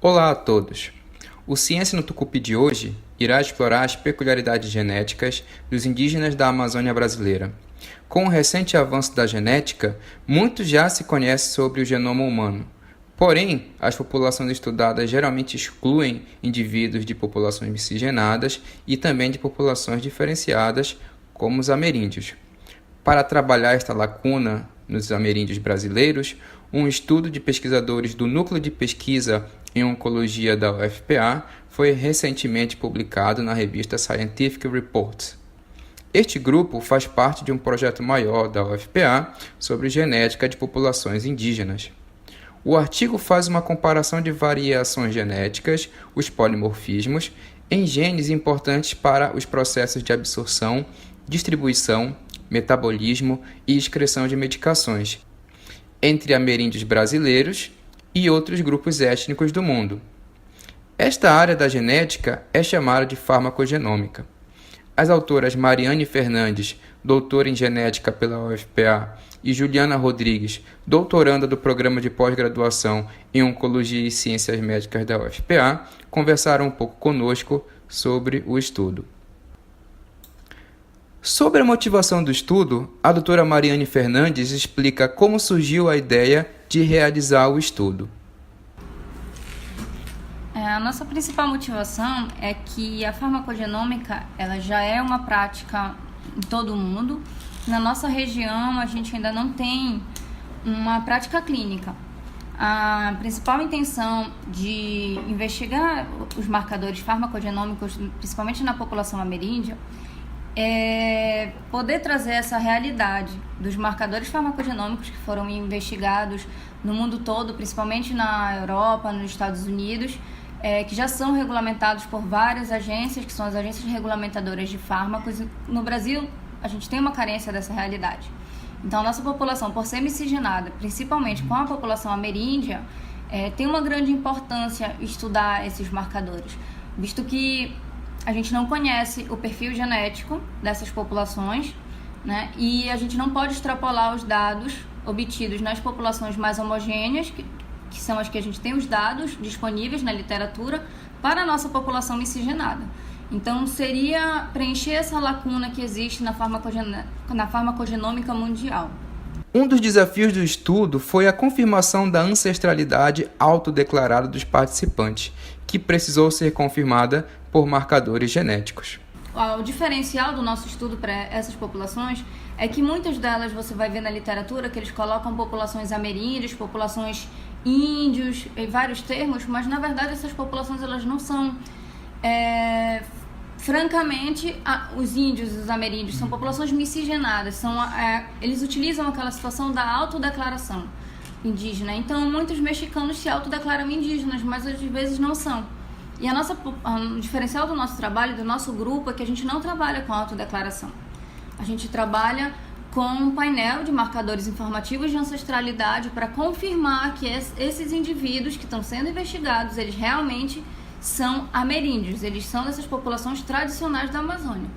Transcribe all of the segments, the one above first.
Olá a todos! O Ciência no Tucupi de hoje irá explorar as peculiaridades genéticas dos indígenas da Amazônia brasileira. Com o recente avanço da genética, muito já se conhece sobre o genoma humano. Porém, as populações estudadas geralmente excluem indivíduos de populações miscigenadas e também de populações diferenciadas, como os ameríndios. Para trabalhar esta lacuna nos ameríndios brasileiros, um estudo de pesquisadores do Núcleo de Pesquisa em Oncologia da UFPA foi recentemente publicado na revista Scientific Reports. Este grupo faz parte de um projeto maior da UFPA sobre genética de populações indígenas. O artigo faz uma comparação de variações genéticas, os polimorfismos, em genes importantes para os processos de absorção, distribuição, metabolismo e excreção de medicações, entre ameríndios brasileiros e outros grupos étnicos do mundo. Esta área da genética é chamada de farmacogenômica. As autoras Mariane Fernandes, doutora em genética pela UFPA, e Juliana Rodrigues, doutoranda do programa de pós-graduação em Oncologia e Ciências Médicas da UFPA, conversaram um pouco conosco sobre o estudo. Sobre a motivação do estudo, a doutora Mariane Fernandes explica como surgiu a ideia de realizar o estudo. A nossa principal motivação é que a farmacogenômica ela já é uma prática em todo o mundo. Na nossa região, a gente ainda não tem uma prática clínica. A principal intenção de investigar os marcadores farmacogenômicos, principalmente na população ameríndia, é poder trazer essa realidade dos marcadores farmacogenômicos que foram investigados no mundo todo, principalmente na Europa, nos Estados Unidos, que já são regulamentados por várias agências, que são as agências regulamentadoras de fármacos. No Brasil, a gente tem uma carência dessa realidade. Então, a nossa população, por ser miscigenada, principalmente com a população ameríndia, tem uma grande importância estudar esses marcadores, visto que a gente não conhece o perfil genético dessas populações, né? E a gente não pode extrapolar os dados obtidos nas populações mais homogêneas, que são as que a gente tem os dados disponíveis na literatura, para a nossa população miscigenada. Então, seria preencher essa lacuna que existe na farmacogenômica mundial. Um dos desafios do estudo foi a confirmação da ancestralidade autodeclarada dos participantes, que precisou ser confirmada por marcadores genéticos. O diferencial do nosso estudo para essas populações é que muitas delas você vai ver na literatura que eles colocam populações ameríndias, populações índios, em vários termos, mas na verdade essas populações elas não são francamente, os índios e os ameríndios são populações miscigenadas, eles utilizam aquela situação da autodeclaração indígena. Então, muitos mexicanos se autodeclaram indígenas, mas às vezes não são. E o diferencial do nosso trabalho, do nosso grupo, é que a gente não trabalha com autodeclaração. A gente trabalha com um painel de marcadores informativos de ancestralidade para confirmar que esses indivíduos que estão sendo investigados, eles realmente são ameríndios, eles são dessas populações tradicionais da Amazônia.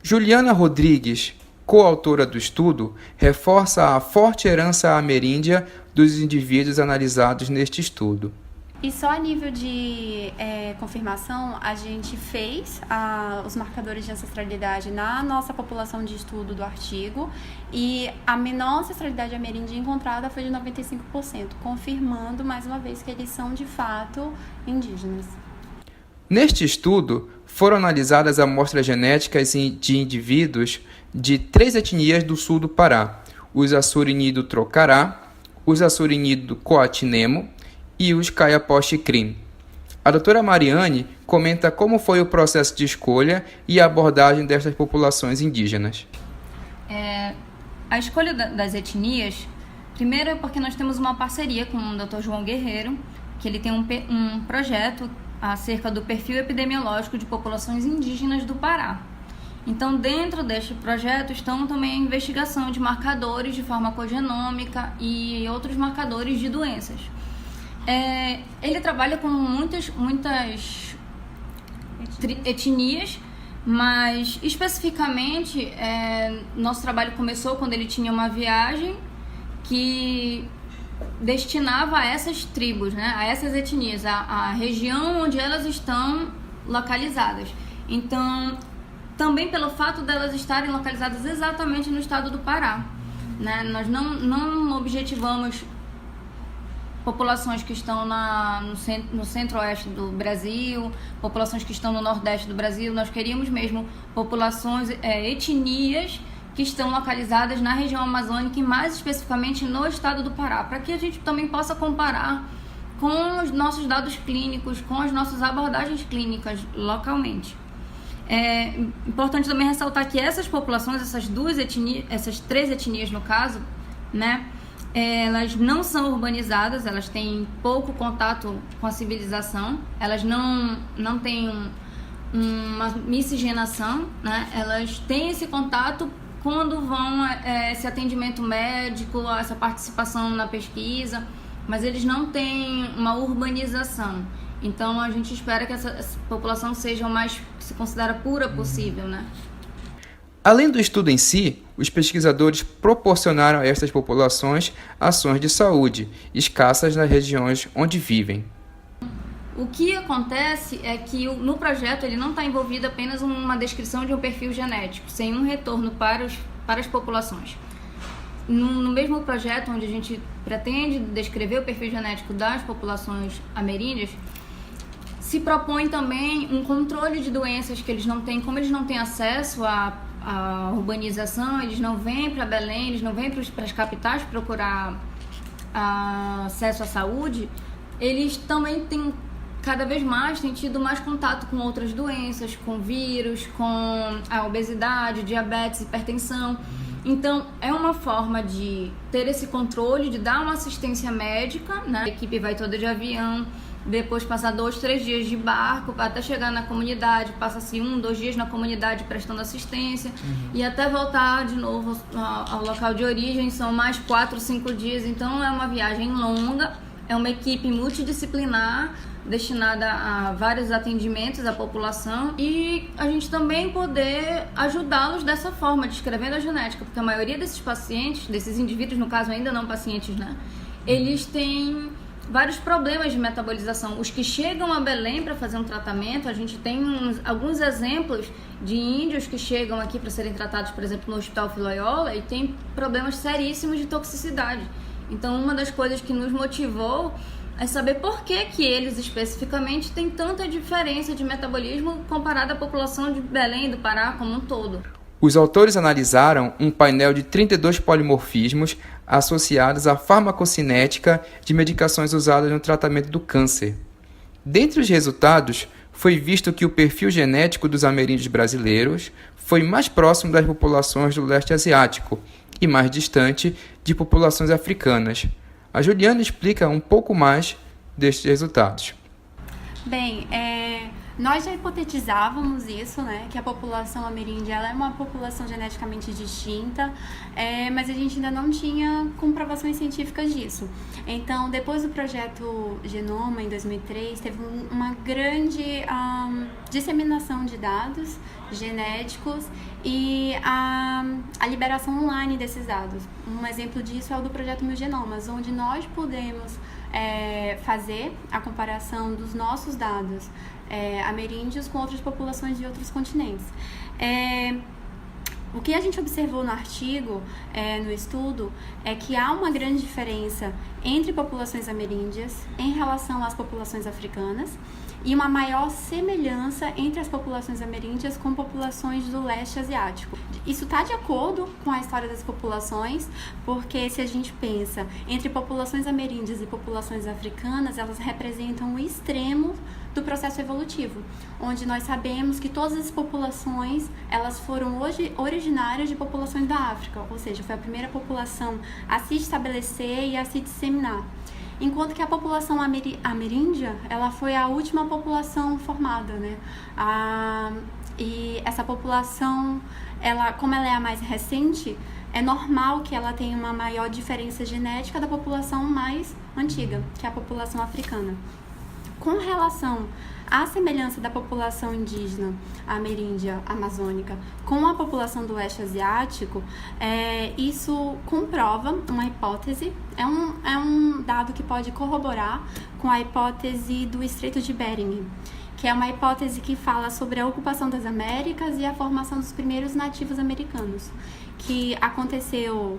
Juliana Rodrigues, coautora do estudo, reforça a forte herança ameríndia dos indivíduos analisados neste estudo. E só a nível de confirmação, a gente fez os marcadores de ancestralidade na nossa população de estudo do artigo e a menor ancestralidade ameríndia encontrada foi de 95%, confirmando mais uma vez que eles são de fato indígenas. Neste estudo, foram analisadas amostras genéticas de indivíduos de 3 etnias do sul do Pará, os Assurini do Trocará, os Assurini do Coatinemo e os Kayapó-Xikrin. A doutora Mariane comenta como foi o processo de escolha e a abordagem destas populações indígenas. A escolha das etnias, primeiro é porque nós temos uma parceria com o Dr. João Guerreiro, que ele tem um projeto acerca do perfil epidemiológico de populações indígenas do Pará. Então, dentro deste projeto estão também a investigação de marcadores de farmacogenômica e outros marcadores de doenças. Ele trabalha com muitas etnias, mas especificamente nosso trabalho começou quando ele tinha uma viagem que destinava a essas tribos, né, a essas etnias, a região onde elas estão localizadas. Então, também pelo fato delas estarem localizadas exatamente no estado do Pará, né, nós não objetivamos populações que estão no centro-oeste do Brasil, populações que estão no nordeste do Brasil. Nós queríamos mesmo populações, etnias que estão localizadas na região amazônica e mais especificamente no estado do Pará, para que a gente também possa comparar com os nossos dados clínicos, com as nossas abordagens clínicas localmente. É importante também ressaltar que essas populações, essas 3 etnias no caso, né, elas não são urbanizadas, elas têm pouco contato com a civilização, elas não têm uma miscigenação, né? Elas têm esse contato quando vão esse atendimento médico, essa participação na pesquisa, mas eles não têm uma urbanização. Então a gente espera que essa população seja o mais, que se considera pura possível, né? Além do estudo em si, os pesquisadores proporcionaram a estas populações ações de saúde, escassas nas regiões onde vivem. O que acontece é que no projeto ele não está envolvido apenas uma descrição de um perfil genético, sem um retorno para as populações. No mesmo projeto, onde a gente pretende descrever o perfil genético das populações ameríndias, se propõe também um controle de doenças que eles não têm, como eles não têm acesso à urbanização, eles não vêm para Belém, eles não vêm para as capitais procurar acesso à saúde, eles também têm cada vez mais tido mais contato com outras doenças, com vírus, com a obesidade, diabetes, hipertensão. Então, é uma forma de ter esse controle, de dar uma assistência médica, né? A equipe vai toda de avião, depois passa 2, 3 dias de barco até chegar na comunidade, passa-se 1, 2 dias na comunidade prestando assistência e até voltar de novo ao local de origem são mais 4, 5 dias. Então é uma viagem longa, é uma equipe multidisciplinar destinada a vários atendimentos à população e a gente também poder ajudá-los dessa forma, descrevendo a genética, porque a maioria desses pacientes, desses indivíduos, no caso ainda não pacientes, né, eles têm vários problemas de metabolização. Os que chegam a Belém para fazer um tratamento, a gente tem alguns exemplos de índios que chegam aqui para serem tratados, por exemplo, no Hospital Filoiola e tem problemas seríssimos de toxicidade. Então, uma das coisas que nos motivou é saber por que eles especificamente têm tanta diferença de metabolismo comparado à população de Belém e do Pará como um todo. Os autores analisaram um painel de 32 polimorfismos associados à farmacocinética de medicações usadas no tratamento do câncer. Dentre os resultados, foi visto que o perfil genético dos ameríndios brasileiros foi mais próximo das populações do leste asiático e mais distante de populações africanas. A Juliana explica um pouco mais destes resultados. Bem, nós já hipotetizávamos isso, né, que a população ameríndia ela é uma população geneticamente distinta, mas a gente ainda não tinha comprovações científicas disso. Então, depois do projeto Genoma, em 2003, teve uma grande disseminação de dados genéticos e a liberação online desses dados. Um exemplo disso é o do projeto Mil Genomas, onde nós podemos fazer a comparação dos nossos dados ameríndios com outras populações de outros continentes. O que a gente observou no artigo, no estudo, é que há uma grande diferença entre populações ameríndias em relação às populações africanas e uma maior semelhança entre as populações ameríndias com populações do leste asiático. Isso está de acordo com a história das populações, porque se a gente pensa entre populações ameríndias e populações africanas, elas representam o extremo do processo evolutivo, onde nós sabemos que todas as populações elas foram hoje originárias de populações da África, ou seja, foi a primeira população a se estabelecer e a se disseminar. Enquanto que a população ameríndia, ela foi a última população formada, né? E essa população, como ela é a mais recente, é normal que ela tenha uma maior diferença genética da população mais antiga, que é a população africana. Com relação à semelhança da população indígena ameríndia amazônica com a população do oeste asiático, isso comprova uma hipótese, é um dado que pode corroborar com a hipótese do Estreito de Bering, que é uma hipótese que fala sobre a ocupação das Américas e a formação dos primeiros nativos americanos, que aconteceu,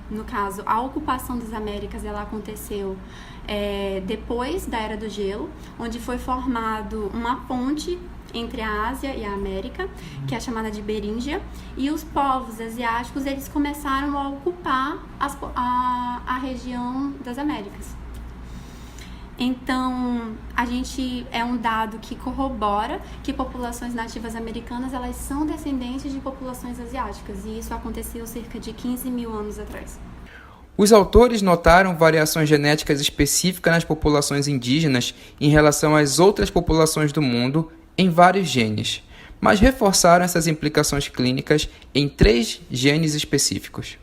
no caso, a ocupação das Américas, ela aconteceu depois da Era do Gelo, onde foi formado uma ponte entre a Ásia e a América, que é chamada de Beríngia, e os povos asiáticos, eles começaram a ocupar a região das Américas. Então, é um dado que corrobora que populações nativas americanas, elas são descendentes de populações asiáticas, e isso aconteceu cerca de 15 mil anos atrás. Os autores notaram variações genéticas específicas nas populações indígenas em relação às outras populações do mundo em vários genes, mas reforçaram essas implicações clínicas em 3 genes específicos.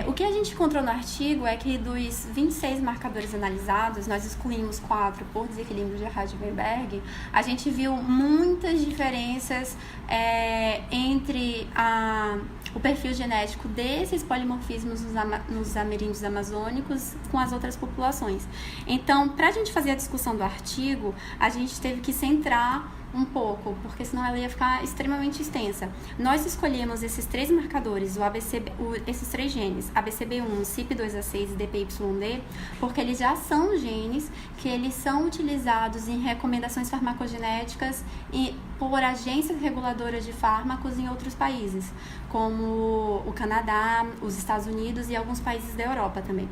O que a gente encontrou no artigo é que dos 26 marcadores analisados, nós excluímos 4 por desequilíbrio de Hardy-Weinberg, a gente viu muitas diferenças entre o perfil genético desses polimorfismos nos ameríndios amazônicos com as outras populações. Então, para a gente fazer a discussão do artigo, a gente teve que centrar um pouco, porque senão ela ia ficar extremamente extensa. Nós escolhemos esses 3 marcadores, esses 3 genes, ABCB1, CYP2A6 e DPYD, porque eles já são genes que eles são utilizados em recomendações farmacogenéticas e por agências reguladoras de fármacos em outros países, como o Canadá, os Estados Unidos e alguns países da Europa também.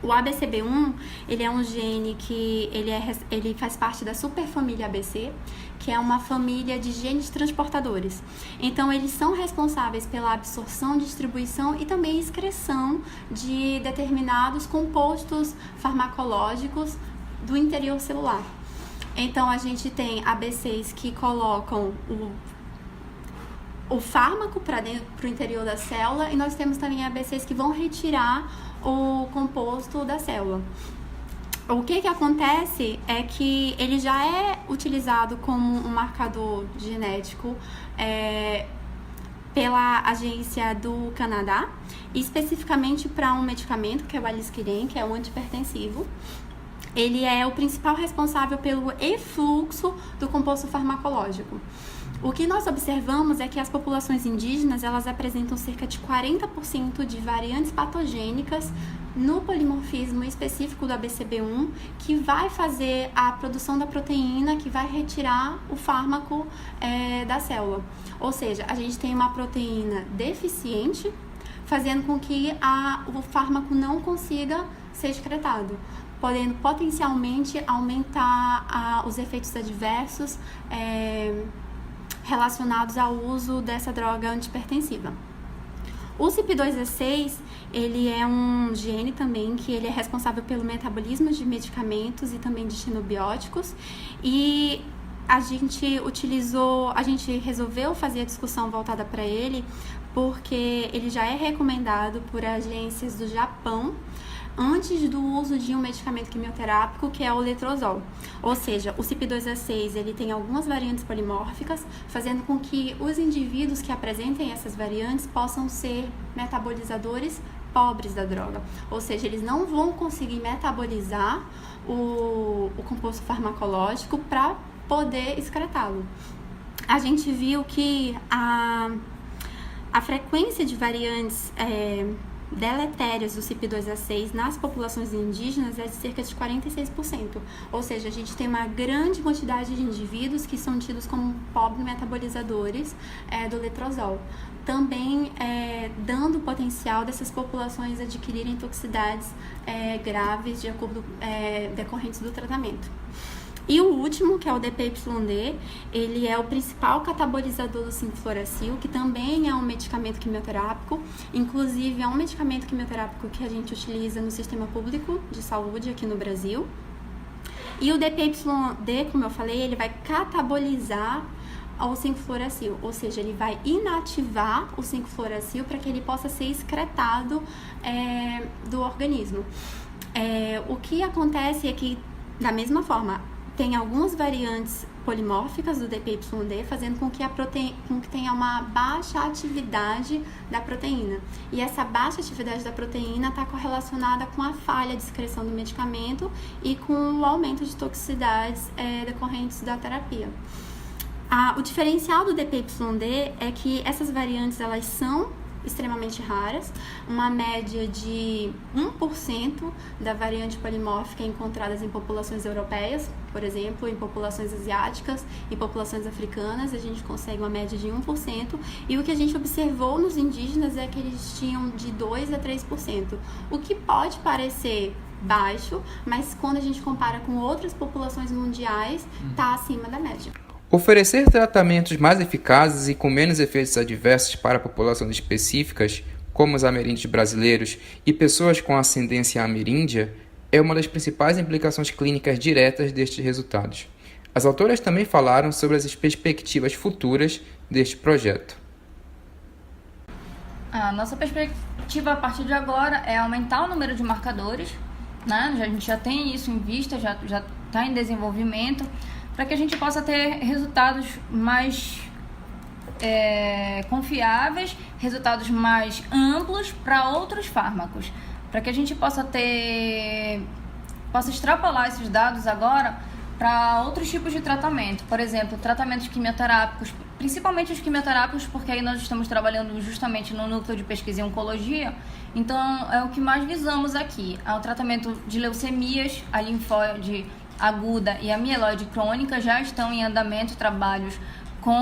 O ABCB1, ele é um gene que ele faz parte da superfamília ABC, que é uma família de genes transportadores. Então, eles são responsáveis pela absorção, distribuição e também excreção de determinados compostos farmacológicos do interior celular. Então, a gente tem ABCs que colocam o fármaco para o interior da célula, e nós temos também ABCs que vão retirar o composto da célula. O que acontece é que ele já é utilizado como um marcador genético pela agência do Canadá, especificamente para um medicamento que é o Aliskiren, que é um antihipertensivo. Ele é o principal responsável pelo efluxo do composto farmacológico. O que nós observamos é que as populações indígenas, elas apresentam cerca de 40% de variantes patogênicas no polimorfismo específico do ABCB1, que vai fazer a produção da proteína que vai retirar o fármaco da célula. Ou seja, a gente tem uma proteína deficiente, fazendo com que o fármaco não consiga ser excretado, podendo potencialmente aumentar os efeitos adversos relacionados ao uso dessa droga antihipertensiva. O CYP2A6, ele é um gene também que ele é responsável pelo metabolismo de medicamentos e também de xenobióticos, e a gente resolveu fazer a discussão voltada para ele porque ele já é recomendado por agências do Japão antes do uso de um medicamento quimioterápico, que é o letrozol. Ou seja, o CYP2A6 ele tem algumas variantes polimórficas, fazendo com que os indivíduos que apresentem essas variantes possam ser metabolizadores pobres da droga. Ou seja, eles não vão conseguir metabolizar o composto farmacológico para poder excretá-lo. A gente viu que a frequência de variantes deletérias do CYP2A6 nas populações indígenas é de cerca de 46%. Ou seja, a gente tem uma grande quantidade de indivíduos que são tidos como pobres metabolizadores do letrozol. Também dando o potencial dessas populações adquirirem toxicidades graves decorrentes do tratamento. E o último, que é o DPYD, ele é o principal catabolizador do 5-fluoracil, que também é um medicamento quimioterápico. Inclusive, é um medicamento quimioterápico que a gente utiliza no sistema público de saúde aqui no Brasil. E o DPYD, como eu falei, ele vai catabolizar o 5-fluoracil, ou seja, ele vai inativar o 5-fluoracil para que ele possa ser excretado do organismo. O que acontece é que Da mesma forma, tem algumas variantes polimórficas do DPYD, fazendo com que tenha uma baixa atividade da proteína. E essa baixa atividade da proteína está correlacionada com a falha de excreção do medicamento e com o aumento de toxicidades decorrentes da terapia. O diferencial do DPYD é que essas variantes elas são extremamente raras, uma média de 1% da variante polimórfica encontradas em populações europeias, por exemplo, em populações asiáticas e populações africanas, a gente consegue uma média de 1%, e o que a gente observou nos indígenas é que eles tinham de 2 a 3%, o que pode parecer baixo, mas quando a gente compara com outras populações mundiais, está acima da média. Oferecer tratamentos mais eficazes e com menos efeitos adversos para populações específicas, como os ameríndios brasileiros e pessoas com ascendência ameríndia, é uma das principais implicações clínicas diretas destes resultados. As autoras também falaram sobre as perspectivas futuras deste projeto. A nossa perspectiva a partir de agora é aumentar o número de marcadores, né? A gente já tem isso em vista, já está em desenvolvimento, para que a gente possa ter resultados mais confiáveis, resultados mais amplos para outros fármacos, para que a gente possa extrapolar esses dados agora para outros tipos de tratamento. Por exemplo, tratamentos quimioterápicos, principalmente os quimioterápicos, porque aí nós estamos trabalhando justamente no núcleo de pesquisa em oncologia, então é o que mais visamos aqui. É o tratamento de leucemias, a linfóide aguda e a mieloide crônica, já estão em andamento trabalhos com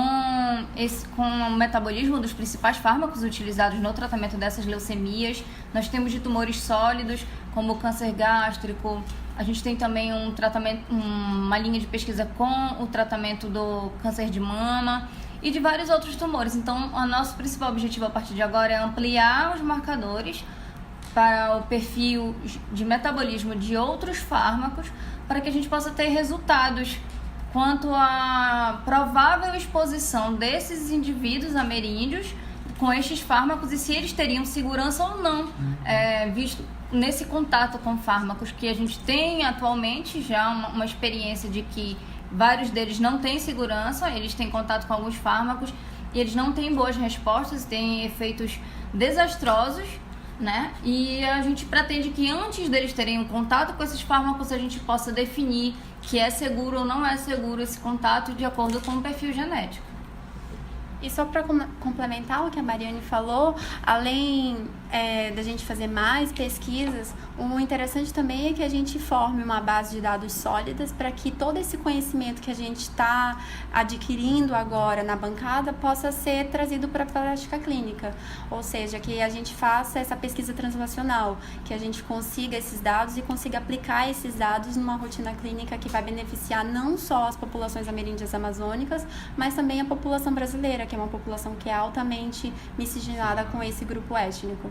o metabolismo dos principais fármacos utilizados no tratamento dessas leucemias. Nós temos de tumores sólidos, como o câncer gástrico. A gente tem também uma linha de pesquisa com o tratamento do câncer de mama e de vários outros tumores. Então, o nosso principal objetivo a partir de agora é ampliar os marcadores para o perfil de metabolismo de outros fármacos, para que a gente possa ter resultados quanto à provável exposição desses indivíduos ameríndios com estes fármacos e se eles teriam segurança ou não, visto nesse contato com fármacos que a gente tem atualmente já uma experiência de que vários deles não têm segurança, eles têm contato com alguns fármacos e eles não têm boas respostas, têm efeitos desastrosos, né? E a gente pretende que antes deles terem um contato com esses fármacos a gente possa definir que é seguro ou não é seguro esse contato de acordo com o perfil genético. E só para complementar o que a Mariane falou, além da gente fazer mais pesquisas, o interessante também é que a gente forme uma base de dados sólidas para que todo esse conhecimento que a gente está adquirindo agora na bancada possa ser trazido para a prática clínica. Ou seja, que a gente faça essa pesquisa translacional, que a gente consiga esses dados e consiga aplicar esses dados numa rotina clínica que vai beneficiar não só as populações ameríndias amazônicas, mas também a população brasileira, que é uma população que é altamente miscigenada com esse grupo étnico.